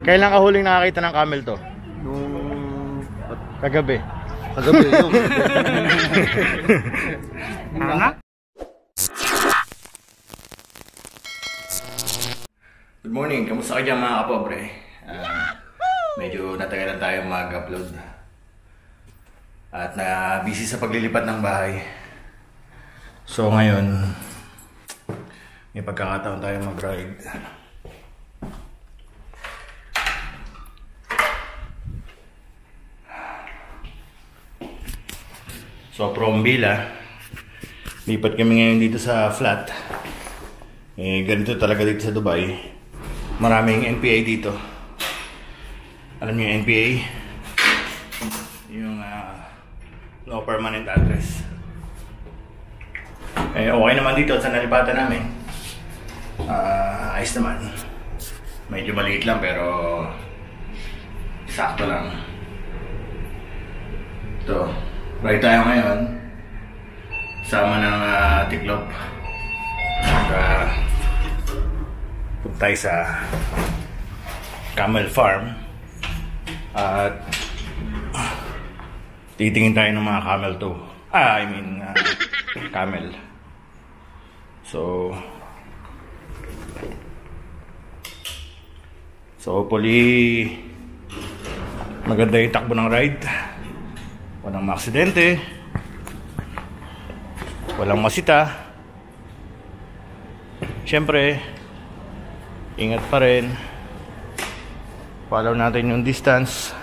Kailan ka huling nakakita ng camel to? Nung... Kagabi. Kagabi yun. Good morning, kamusta ka dyan mga kapobre? Medyo natagalan tayo mag-upload. At na-busy sa paglilipat ng bahay. So ngayon, may pagkakataon tayo mag-ride. So from Villa, lipat kami ngayon dito sa flat. Ganito talaga dito sa Dubai. Maraming NPA dito. Alam niyo yung NPA? Yung no permanent address. Okay naman dito sa nalipatan namin. Ayos naman. Medyo maliit lang pero sakto lang. Ito, ride tayo ngayon. Sama ng tiklop. Punta tayo sa Camel Farm. At titingin tayo ng mga camel to. Camel. So hopefully maganda yung takbo ng ride. Walang maaksidente. Walang masita. Siyempre, ingat pa rin. Follow natin yung distance.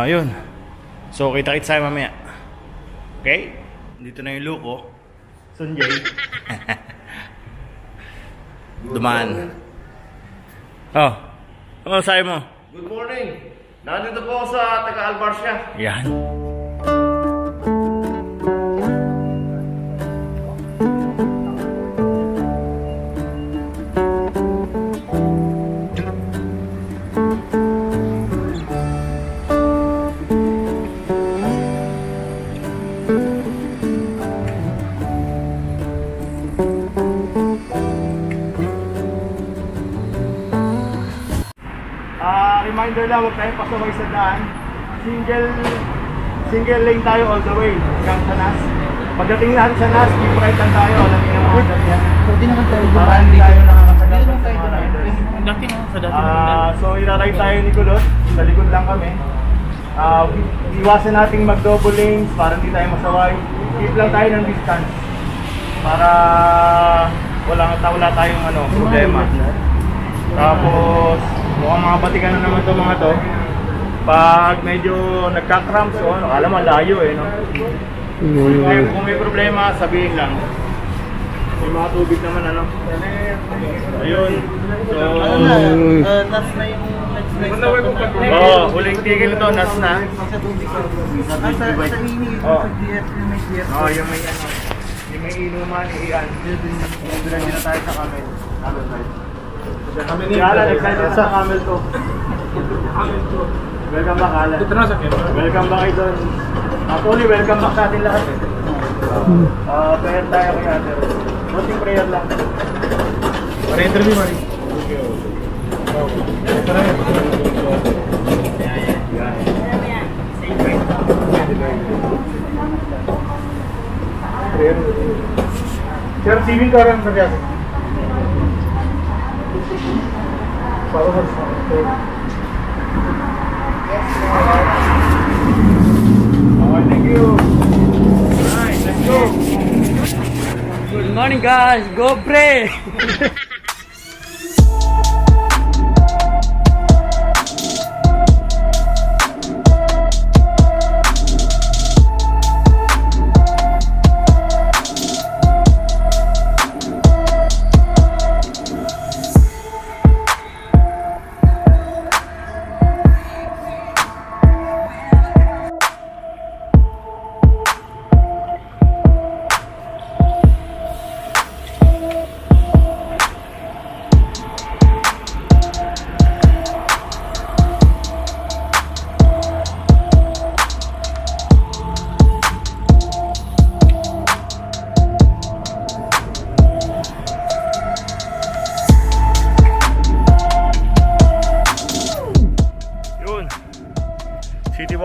Yun. So kita-kits tayo mamaya. Okay? Dito na yung luko. Sunjay. Dumaan. Oh. Ano sabi mo? Good morning. Nandito po sa taga-Albarcia. Yan. Reminder lang, huwag tayong pasaway sa daan. Single lane tayo all the way hanggang sa NAS. Pagdating natin sa NAS, keep right lang tayo. Alam niyo yung mga dyan. Pwede naman tayo para hindi tayo nakakasagal sa mga riders. dati nga, sa dati so ira-ride tayo ni Kulot. Sa likod lang kami. Iwasan nating mag-double lanes para hindi tayo masaway. Keep lang tayo ng distance para wala tayong problema. Tapos mukhang mga batikan na naman to mga to. Pag medyo nagka-cramps o akala mo layo no? Kung may problema, sabihin lang. May mga tubig naman ayun. So nas na yung next huling tigil ito, nas na. Sa ini, sa DF, yung may DF. Yung may inuman, iyan. Doon na tayo sa Camel. Excited sa Camel to. Welcome back, Alan. Welcome back kayo doon. Actually, welcome back sa atin lahat. Prayer tayo kay Ater. Konting prayer lang. Para interview, Mari. Sir, siving ka rin sa kaya. Thank you. Nice, let's go. Good morning guys, go pray.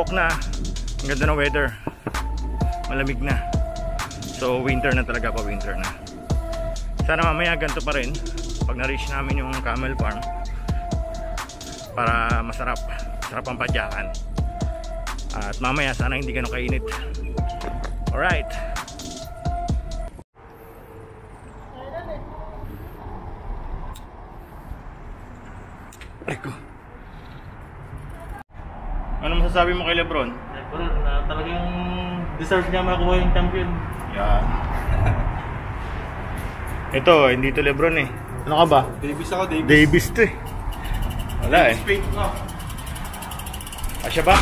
pasok na. Ang ganda ng weather. Malamig na. So winter na talaga pa, winter na. Sana mamaya ganito pa rin pag na-reach namin yung Camel Farm. Para masarap ang padyakan. At mamaya sana hindi ganun kainit. Alright. Eko. Ano masasabi mo kay Lebron? Lebron na talagang deserve niya makuha yung champion. Yan. Ito, hindi to Lebron eh. Ano ka ba? Davis ako, Davis. Davis to eh. Wala eh. Fake nga. Kasya ba?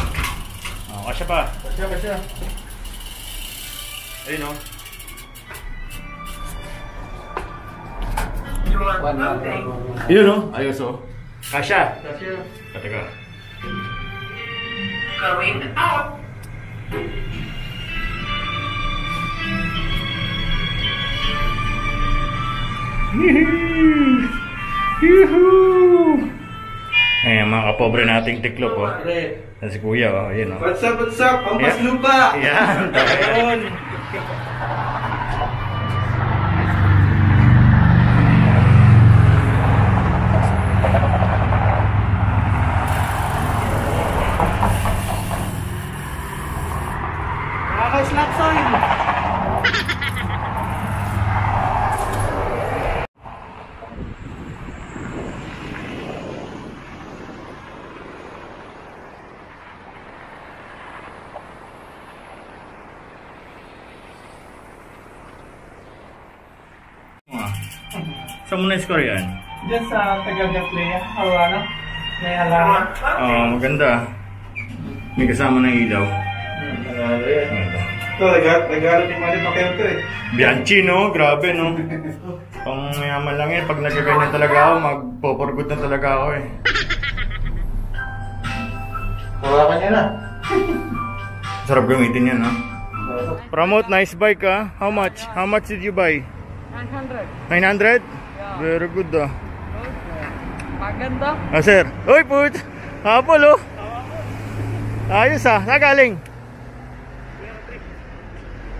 Oh, kasya pa. Kasya. Ayun o. Yun o. Ayos o. Kasya. Teka. Going out. Yuhuu! Ayan, mga kapobre nating tiklop oh. Yan si kuya oh. Ayan oh. What's up? Pampas lupa! Ayan, taon. Nakaka-slap sign! Saan mo na-score yan? Diyan sa Tagagaplay, ano? May halaman. Oo, maganda. May kasama ng ilaw. Nagalo yan. Ito. Ito, nagalo ni Manny Pacquiao ito eh. Bianchi no? Grabe no? Pang mayaman lang yan. Pag nagkaganyan talaga ako, magpo-forgood na talaga ako eh. Hawakan niya na. Sarap gamitin yan ha? Promote, nice bike ha? How much? How much did you buy? 900. 900? Very good ah. Maganda. Ah sir. Uy put! Hapol oh! Ayos ah. Saan galing?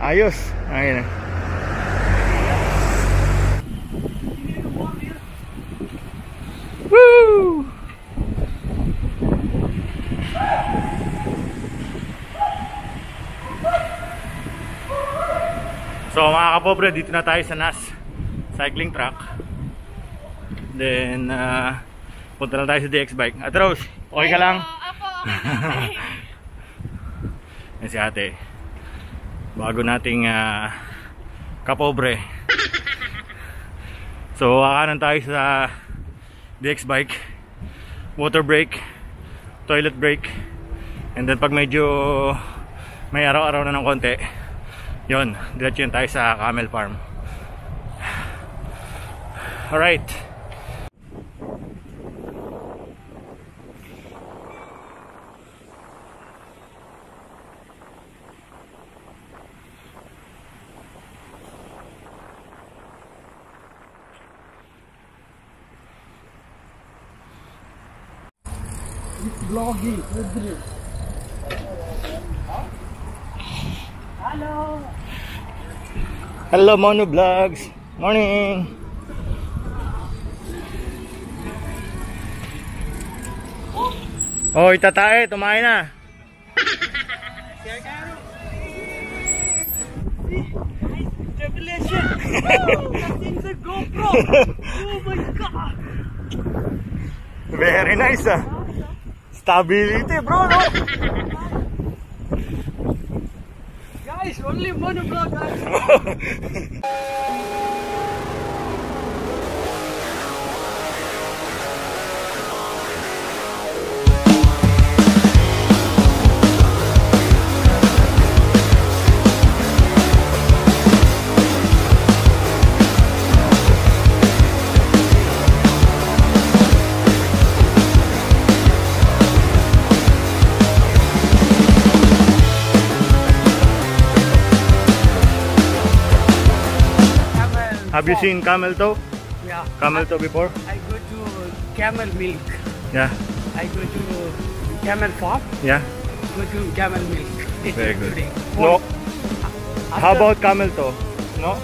Ayos. Ayun ah. Woo! So mga kapobre, dito na tayo sa NAS cycling track. Then punta na tayo sa DX bike. At Rose, okay ka lang? Ako. Yan si ate. Bago nating kapobre. So kakanan tayo sa DX bike. Water break, toilet break. And then pag medyo may araw-araw na ng konti, yun, diretso yun tayo sa Camel Farm. Alright. Vlogging. Hello. Hello Mono Vlogs. Morning. Oh, itatae, tumain na. Revelation. Oh, that's in the GoPro. Oh my god. Very nice ah. Stability bro, no? Guys, only monovlog guys. Have you seen camel toe? Yeah. Camel toe before? I go to camel milk. Yeah. I go to camel farm. Yeah. Camel milk. Very good. No. How about camel to? No?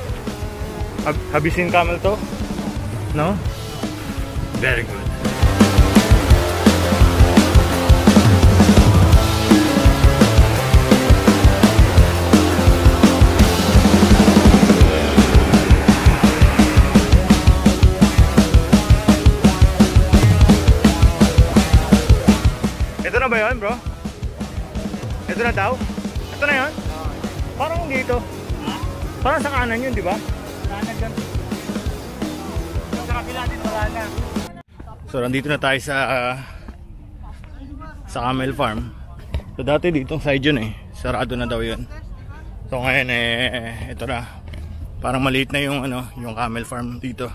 Have you seen camel to? No? Very good. Ito na ba yun, bro? Ito na daw? Ito na yun? Parang dito. Parang sa kanan yun, di ba? Kanan dyan. Sa kapila din wala na. So, nandito na tayo sa Camel Farm. So, dati dito side yun eh. Sarado na daw yun. So, ngayon ito na. Parang maliit na yung yung Camel Farm dito.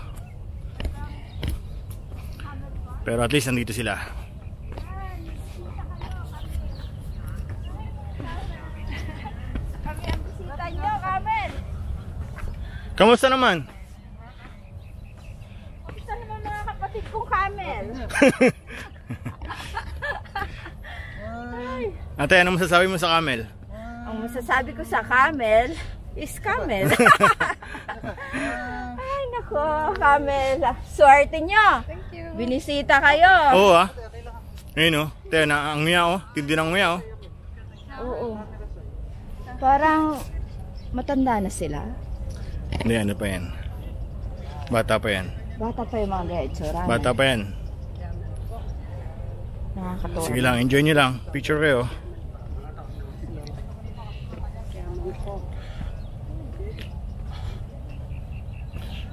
Pero at least nandito sila. Kamusta naman? Kamusta naman mga kapatid kong camel? Ate, ano masasabi mo sa camel? Ang masasabi ko sa camel is camel. Ay nako, camel. Swerte nyo. Thank you. Binisita kayo. Oo Ayun Te, ang nguya tindi ng nguya Oo. Parang matanda na sila. Hindi, ano pa yan? Bata pa yan. Bata pa yung mga gaitsura. Bata pa yan. Nakakatuwa. Sige lang, enjoy nyo lang. Picture kayo.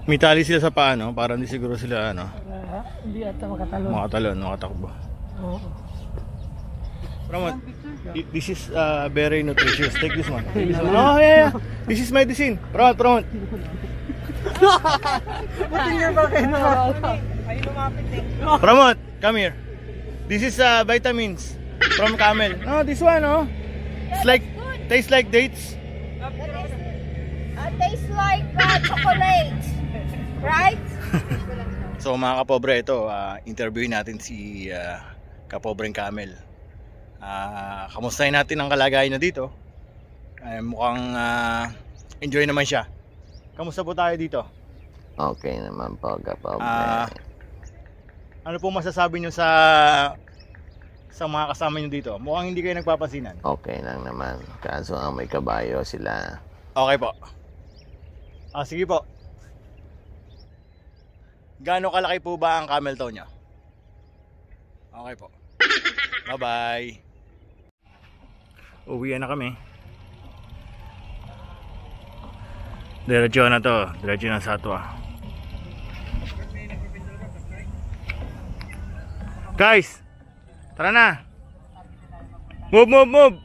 May tali sila sa paa, no? Para hindi siguro sila, Hindi ata makatalon. Makatakbo. Oo. Ramon, this is very nutritious. Take this one. Oh, yeah. This is medicine. Promote. Promote, come here. This is vitamins from Camel. No, this one, It's like, tastes like dates. Tastes like chocolate. Right? So mga kapobre, ito, interviewin natin si kapobreng Camel. Kamustahin natin ang kalagayan niya dito. Mukhang enjoy naman siya. Kamusta po tayo dito? Okay naman po, kapobre. Ano po masasabi niyo sa mga kasama niyo dito? Mukhang hindi kayo nagpapansinan. Okay lang naman. Kaso ang may kabayo sila. Okay po. Sige po. Gaano kalaki po ba ang camel toe niya? Okay po. Bye-bye. Uwian na kami. Diretso na to. Diretso na sa Satwa. Guys! Tara na! Move!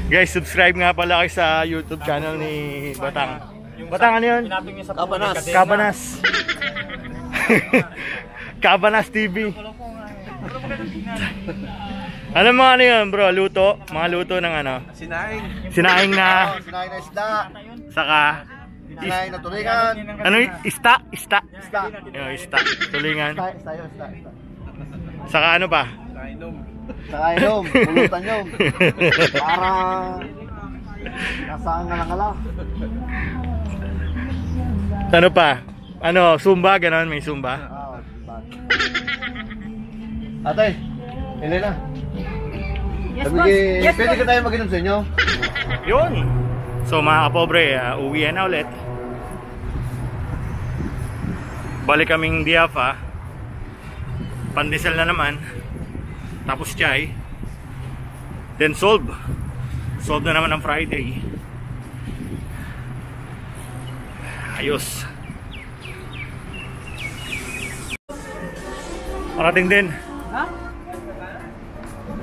Guys, subscribe nga pala kayo sa YouTube channel ni Batang. Batang ano yun? Cabanas. Cabanas TV. Alam mo ano yun, bro? Luto? Mga luto ng Sinaing. Sinaing na isda. Saka Sinaing na tulingan. ano yun? Ista. Ista. Tulingan. Isda. Saka ano pa? Saka inom. Pulutan yun. Para nasaan nga lang. Ano pa? Ano, Zumba, gano'n, may Zumba. Ate, Elena. Yes, boss. Yes, Pwede ka tayo mag-inom sa inyo? Yun. So mga kapobre, uwi na ulit. Balik kaming Diafa. Pandesal na naman. Tapos chai. Then solve na naman ang Friday. Ayos. Parating din.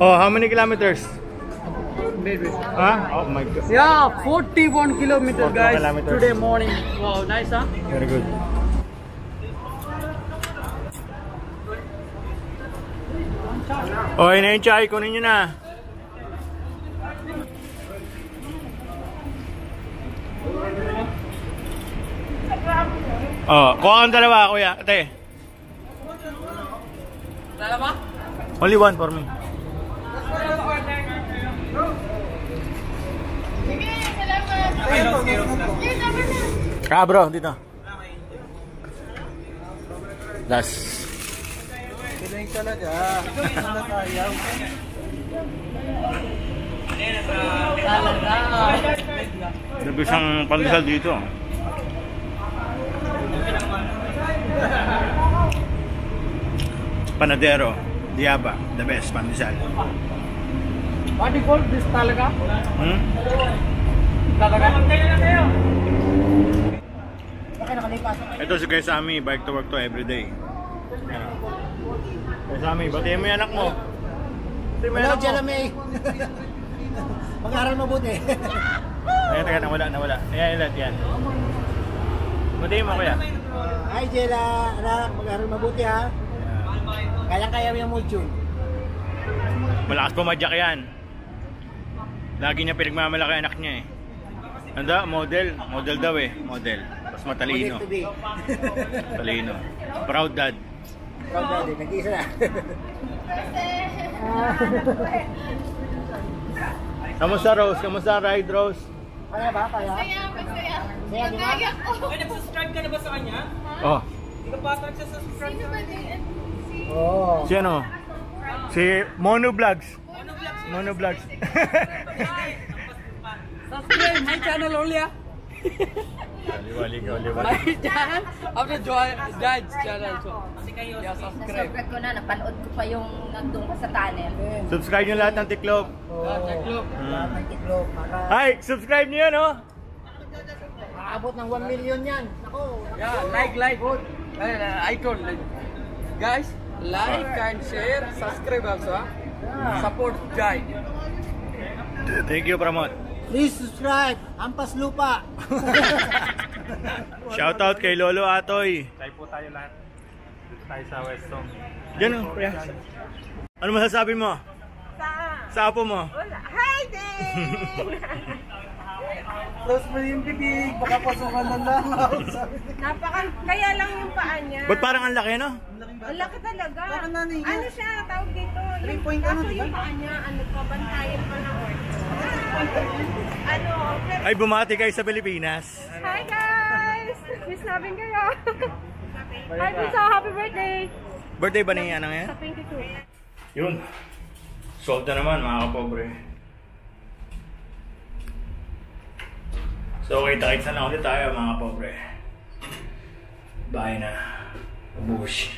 Oh, how many kilometers? Oh my god. Yeah, 41 kilometers 41 guys. kilometers. Today morning. Wow, nice huh? Very good. Okay na yung chai, kunin nyo na. Oh, kuha kang dalawa, kuya. Ate. Dalawa? Only one for me. Bro, dito. Last. Piling talaga. Ano na tayo? Grabe siyang pandesal dito. Panadero, Diaba, the best pandesal. What do you call this talaga? Hmm? Talaga? Ito si Kaisami, bike to work to everyday. Kaisami, batiin mo yung anak mo. Batiin mo yung Hello, anak mo. Jeremy. Mag-aral mabuti. Ayan, teka, nawala. Ayan, ilat yan. Batiin mo kuya. Hi, Jela. Anak, mag-aral mabuti ha. Kaya mo yung mood yun. Malakas pumadyak yan. Lagi niya pinagmamalaki anak niya eh. Anda, model. Model daw eh. Model. Mas matalino. Talino. Proud dad. Proud daddy, nag-iisa na. Kamusta Rose? Kamusta ride Rose? Kaya ba? Kaya? Masaya. Kaya di ba? Ay, nag-subscribe ka na ba sa kanya? Oh. Hindi ka pa subscribe Sino ba din? Oo. Si ano? Si Mono Vlogs. Mono Vlogs. Subscribe my channel only ah. Liwa. My channel after Judge channel. So, yeah, subscribe. Nasobret ko na, napanood ko pa yung nandun ka sa tunnel. Subscribe nyo lahat ng tiklop. Tiklop. Ang tiklop. Hi! Subscribe nyo yan oh! Makaabot ng 1 million yan. Ako. Yeah, like. I told guys, like and share, subscribe also. Support Jai. Thank you, Pramod. Please subscribe. Ampas lupa. Shoutout kay Lolo Atoy. Tayo po tayo lahat. Dito tayo sa Westong. Diyan oh, Priya. Ano masasabi mo? Sa apo mo? Wala. Hi, Dave! Close mo yung bibig. Baka pasukan ng langaw. Kaya lang yung paa niya. Ba't parang ang laki no? Ang laki talaga. Parang nanay niya. Ano siya, tawag dito? Yung, 3 point ano, di ba? yung paa niya, ano pa, bantayan pa na orto. Ano, pero... Ay, bumati kayo sa Pilipinas. Hi guys! Miss namin kayo. Hi, Pisa! Happy birthday! Birthday ba niya yan? Sa 22. Yun. Solved na naman mga kapobre. So kita-kits na lang ulit tayo mga kapobre. Bye na. Bush.